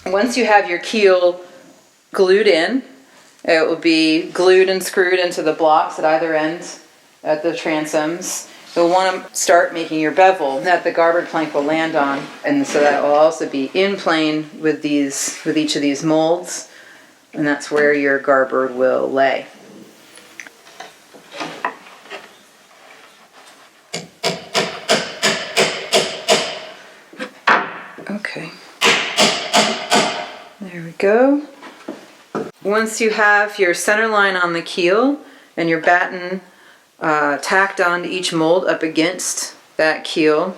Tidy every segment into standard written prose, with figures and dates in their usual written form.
Once you have your keel glued in, it will be glued and screwed into the blocks at either end at the transoms. You'll want to start making your bevel that the garboard plank will land on, and so that will also be in plane with each of these molds, and that's where your garboard will lay. Okay. There we go. Once you have your center line on the keel and your batten tacked onto each mold up against that keel,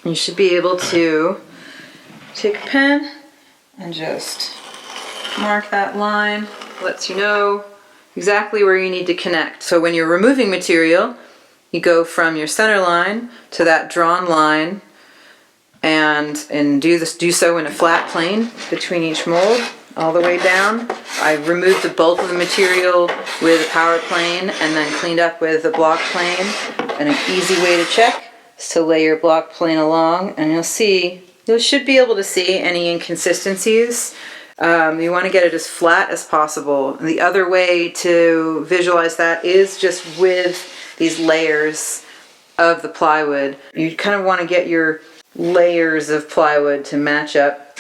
you should be able to take a pen and just mark that line. Lets you know exactly where you need to connect. So when you're removing material, you go from your center line to that drawn line and do so in a flat plane between each mold all the way down. I removed the bulk of the material with a power plane and then cleaned up with a block plane. And an easy way to check is to lay your block plane along, and you should be able to see any inconsistencies. You want to get it as flat as possible. And the other way to visualize that is just with these layers of the plywood. You kind of want to get your layers of plywood to match up,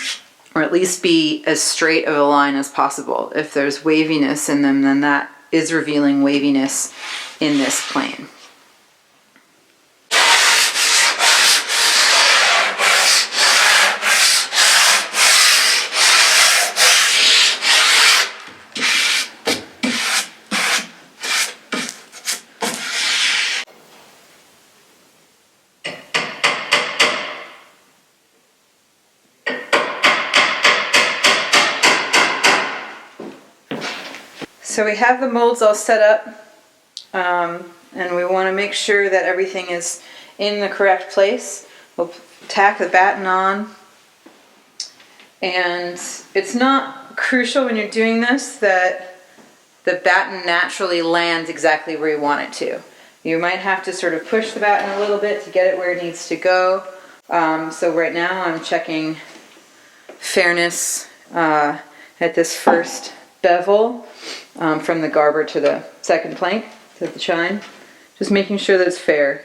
or at least be as straight of a line as possible. If there's waviness in them, then that is revealing waviness in this plane. So we have the molds all set up, and we want to make sure that everything is in the correct place. We'll tack the batten on, and it's not crucial when you're doing this that the batten naturally lands exactly where you want it to. You might have to sort of push the batten a little bit to get it where it needs to go. So right now I'm checking fairness at this first bevel. From the garboard to the second plank, to the chine, just making sure that it's fair.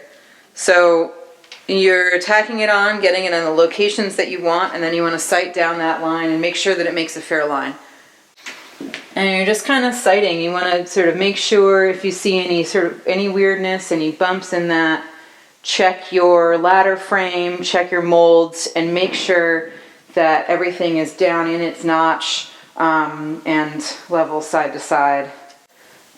So you're tacking it on, getting it on the locations that you want, and then you want to sight down that line and make sure that it makes a fair line. And you're just kind of sighting. You want to sort of make sure if you see any weirdness, any bumps in that, check your ladder frame, check your molds, and make sure that everything is down in its notch. And level side to side,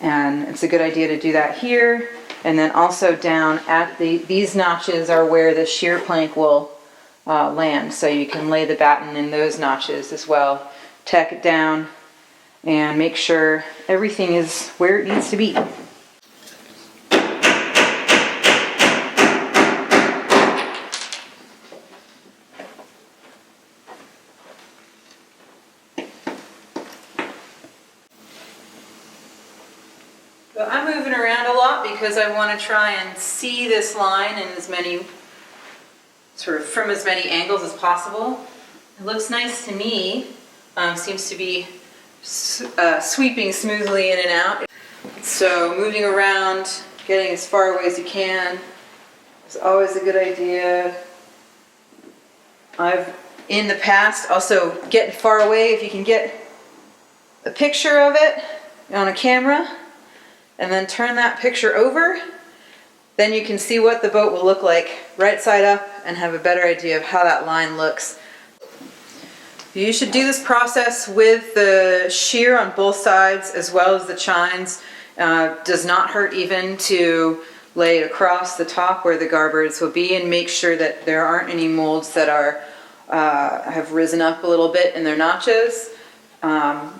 and it's a good idea to do that here, and then also down at these notches are where the shear plank will land, so you can lay the batten in those notches as well. Tack it down and make sure everything is where it needs to be. So I'm moving around a lot because I want to try and see this line in from as many angles as possible. It looks nice to me. Seems to be sweeping smoothly in and out. So moving around, getting as far away as you can is always a good idea. I've in the past also getting far away, if you can get a picture of it on a camera and then turn that picture over, then you can see what the boat will look like right side up and have a better idea of how that line looks. You should do this process with the shear on both sides as well as the chines. Does not hurt even to lay it across the top where the garboards will be, and make sure that there aren't any molds that have risen up a little bit in their notches.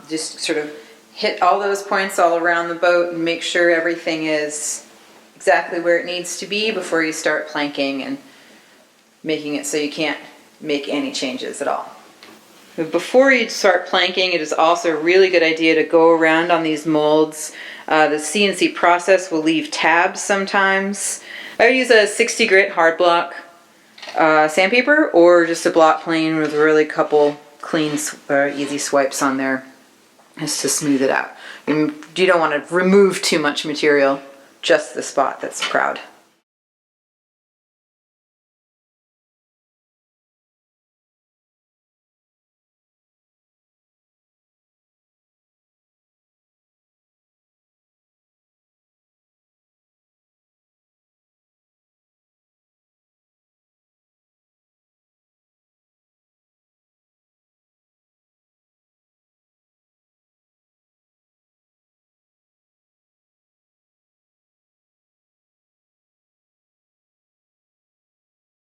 Just sort of hit all those points all around the boat and make sure everything is exactly where it needs to be before you start planking and making it so you can't make any changes at all. Before you start planking, it is also a really good idea to go around on these molds. The CNC process will leave tabs sometimes. I would use a 60 grit hard block sandpaper, or just a block plane with really couple clean, easy swipes on there, just to smooth it out. You don't want to remove too much material, just the spot that's proud.